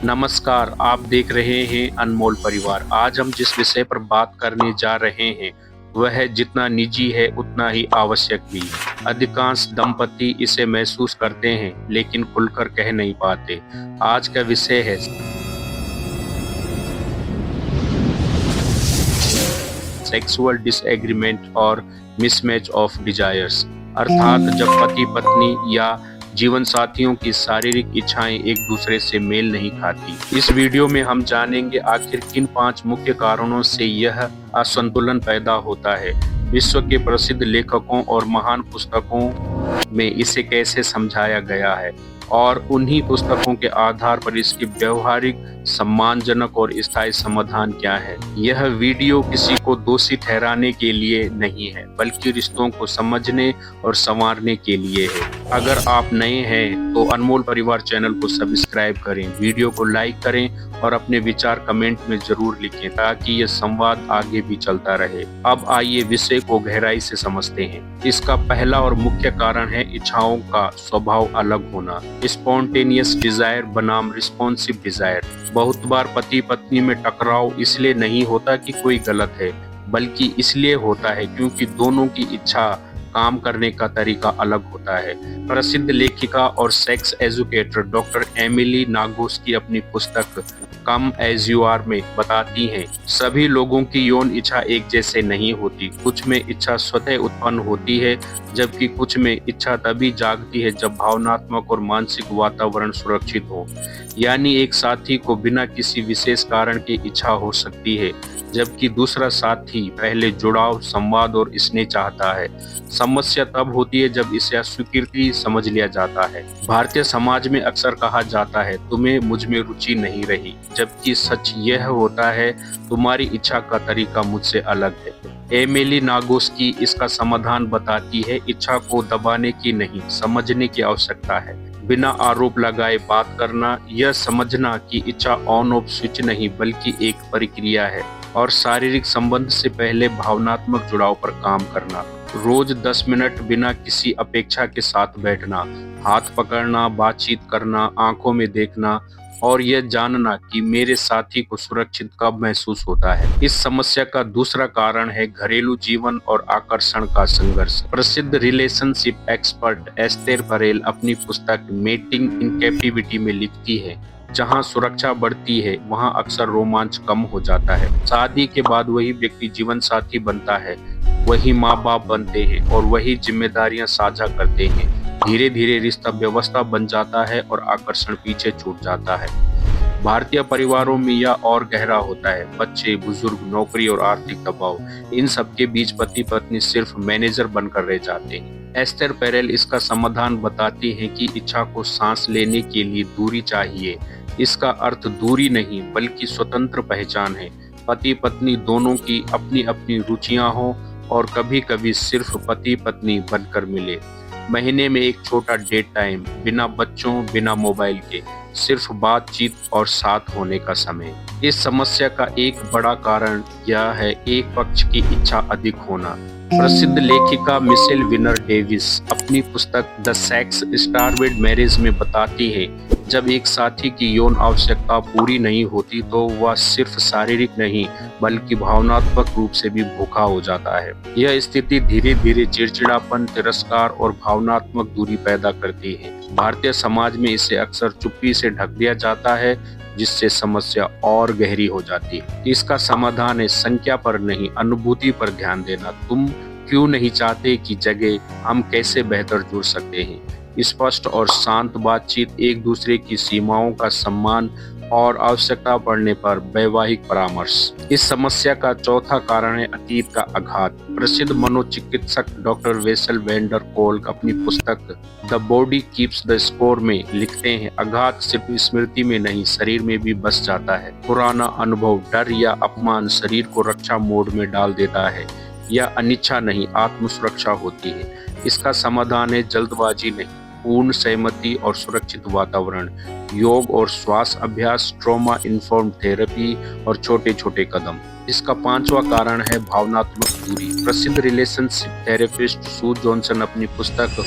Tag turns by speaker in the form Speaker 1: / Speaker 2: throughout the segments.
Speaker 1: नमस्कार, आप देख रहे हैं अनमोल परिवार। आज हम जिस विषय पर बात करने जा रहे हैं वह जितना निजी है उतना ही आवश्यक भी। अधिकांश दंपति इसे महसूस करते हैं लेकिन खुलकर कह नहीं पाते। आज का विषय है सेक्सुअल डिसएग्रीमेंट और मिसमैच ऑफ डिजायर्स, अर्थात जब पति पत्नी या जीवन साथियों की शारीरिक इच्छाएं एक दूसरे से मेल नहीं खाती। इस वीडियो में हम जानेंगे आखिर किन 5 मुख्य कारणों से यह असंतुलन पैदा होता है। विश्व के प्रसिद्ध लेखकों और महान पुस्तकों में इसे कैसे समझाया गया है और उन्हीं पुस्तकों के आधार पर इसकी व्यवहारिक, सम्मानजनक और स्थायी समाधान क्या है। यह वीडियो किसी को दोषी ठहराने के लिए नहीं है बल्कि रिश्तों को समझने और संवारने के लिए है। अगर आप नए हैं तो अनमोल परिवार चैनल को सब्सक्राइब करें, वीडियो को लाइक करें और अपने विचार कमेंट में जरूर लिखें ताकि यह संवाद आगे भी चलता रहे। अब आइए विषय को गहराई से समझते हैं। इसका पहला और मुख्य कारण है इच्छाओं का स्वभाव अलग होना। स्पॉन्टेनियस डिजायर बनाम रिस्पॉन्सिव डिजायर। बहुत बार पति पत्नी में टकराव इसलिए नहीं होता कि कोई गलत है, बल्कि इसलिए होता है क्योंकि दोनों की इच्छा, काम करने का तरीका अलग होता है। प्रसिद्ध लेखिका और सेक्स एजुकेटर डॉक्टर एमिली नागोस्की अपनी पुस्तक कम एज यू आर में बताती हैं, सभी लोगों की यौन इच्छा एक जैसे नहीं होती। कुछ में इच्छा स्वतः उत्पन्न होती है जबकि कुछ में इच्छा तभी जागती है जब भावनात्मक और मानसिक वातावरण सुरक्षित हो। यानी एक साथी को बिना किसी विशेष कारण की इच्छा हो सकती है जबकि दूसरा साथी पहले जुड़ाव, संवाद और स्नेह चाहता है। समस्या तब होती है जब इसे अस्वीकृति समझ लिया जाता है। भारतीय समाज में अक्सर कहा जाता है तुम्हें मुझ में रुचि नहीं रही, जबकि सच यह होता है तुम्हारी इच्छा का तरीका मुझसे अलग है। एमिली नागोस्की इसका समाधान बताती है, इच्छा को दबाने की नहीं, समझने की आवश्यकता है। बिना आरोप लगाए बात करना, यह समझना कि इच्छा ऑन ऑफ स्विच नहीं बल्कि एक प्रक्रिया है और शारीरिक संबंध से पहले भावनात्मक जुड़ाव पर काम करना। रोज 10 मिनट बिना किसी अपेक्षा के साथ बैठना, हाथ पकड़ना, बातचीत करना, आंखों में देखना और यह जानना कि मेरे साथी को सुरक्षित कब महसूस होता है। इस समस्या का दूसरा कारण है घरेलू जीवन और आकर्षण का संघर्ष। प्रसिद्ध रिलेशनशिप एक्सपर्ट एस्तेर परेल अपनी पुस्तक मेटिंग इन कैप्टिविटी में लिखती है, जहां सुरक्षा बढ़ती है वहां अक्सर रोमांच कम हो जाता है। शादी के बाद वही व्यक्ति जीवन साथी बनता है, वही माँ बाप बनते हैं और वही जिम्मेदारियां साझा करते हैं। धीरे धीरे रिश्ता व्यवस्था बन जाता है और आकर्षण पीछे छूट जाता है। भारतीय परिवारों में यह और गहरा होता है। बच्चे, बुजुर्ग, नौकरी और आर्थिक दबाव, इन सब के बीच पति पत्नी सिर्फ मैनेजर बनकर रह जाते हैं। एस्तेर पेरेल इसका समाधान बताती हैं कि इच्छा को सांस लेने के लिए दूरी चाहिए। इसका अर्थ दूरी नहीं बल्कि स्वतंत्र पहचान है। पति पत्नी दोनों की अपनी अपनी रुचियां हों और कभी कभी सिर्फ पति पत्नी बनकर मिले। महीने में एक छोटा डेट टाइम, बिना बच्चों, बिना मोबाइल के, सिर्फ बातचीत और साथ होने का समय। इस समस्या का एक बड़ा कारण यह है एक पक्ष की इच्छा अधिक होना। प्रसिद्ध लेखिका मिशेल विनर डेविस अपनी पुस्तक द सेक्स स्टार्वेड मैरिज में बताती है, जब एक साथी की यौन आवश्यकता पूरी नहीं होती तो वह सिर्फ शारीरिक नहीं बल्कि भावनात्मक रूप से भी भूखा हो जाता है। यह स्थिति धीरे धीरे चिड़चिड़ापन, तिरस्कार और भावनात्मक दूरी पैदा करती है। भारतीय समाज में इसे अक्सर चुप्पी से ढक दिया जाता है, जिससे समस्या और गहरी हो जाती है। इसका समाधान है संख्या पर नहीं, अनुभूति पर ध्यान देना। तुम क्यों नहीं चाहते की जगह हम कैसे बेहतर जुड़ सकते हैं। स्पष्ट और शांत बातचीत, एक दूसरे की सीमाओं का सम्मान और आवश्यकता पड़ने पर वैवाहिक परामर्श। इस समस्या का चौथा कारण है अतीत का आघात। प्रसिद्ध मनोचिकित्सक डॉक्टर वेसल वेंडर कोल अपनी पुस्तक the body keeps the score में लिखते हैं, आघात सिर्फ स्मृति में नहीं शरीर में भी बस जाता है। पुराना अनुभव, डर या अपमान शरीर को रक्षा मोड में डाल देता है। यह अनिच्छा नहीं, आत्मसुरक्षा होती है। इसका समाधान है जल्दबाजी नहीं, पूर्ण सहमति और सुरक्षित वातावरण, योग और श्वास अभ्यास, ट्रॉमा इन्फॉर्म्ड थेरेपी और छोटे छोटे कदम। इसका 5वां कारण है भावनात्मक दूरी। प्रसिद्ध रिलेशनशिप थेरेपिस्ट सू जॉनसन अपनी पुस्तक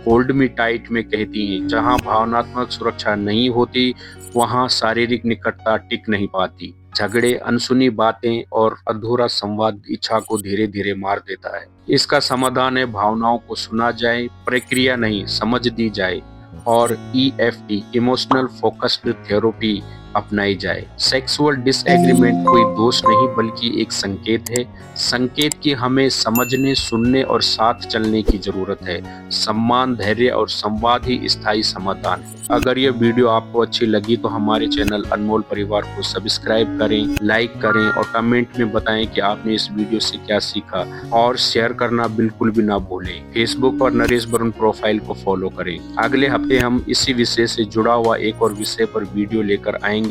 Speaker 1: होल्ड मी टाइट में कहती हैं, जहां भावनात्मक सुरक्षा नहीं होती वहां शारीरिक निकटता टिक नहीं पाती। झगड़े, अनसुनी बातें और अधूरा संवाद इच्छा को धीरे धीरे मार देता है। इसका समाधान है भावनाओं को सुना जाए, प्रक्रिया नहीं समझ दी जाए और EFT इमोशनल फोकस्ड थेरेपी अपनाई जाए। सेक्सुअल डिसएग्रीमेंट कोई दोष नहीं बल्कि एक संकेत है, संकेत कि हमें समझने, सुनने और साथ चलने की जरूरत है। सम्मान, धैर्य और संवाद ही स्थायी समाधान है। अगर यह वीडियो आपको अच्छी लगी तो हमारे चैनल अनमोल परिवार को सब्सक्राइब करें, लाइक करें और कमेंट में बताएं कि आपने इस वीडियो से क्या सीखा और शेयर करना बिल्कुल भी ना भूलें। फेसबुक पर नरेश बरुण प्रोफाइल को फॉलो करें। अगले हफ्ते हम इसी विषय से जुड़ा हुआ एक और विषय पर वीडियो लेकर आएंगे।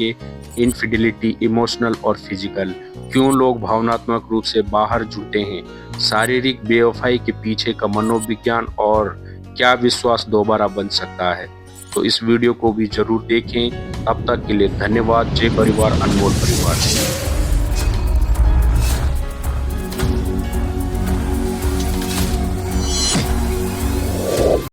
Speaker 1: इनफिडिलिटी, इमोशनल और फिजिकल, क्यों लोग भावनात्मक रूप से बाहर जुड़ते हैं, शारीरिक बेवफाई के पीछे का मनोविज्ञान और क्या विश्वास दोबारा बन सकता है। तो इस वीडियो को भी जरूर देखें। तब तक के लिए धन्यवाद। जय परिवार, अनमोल परिवार।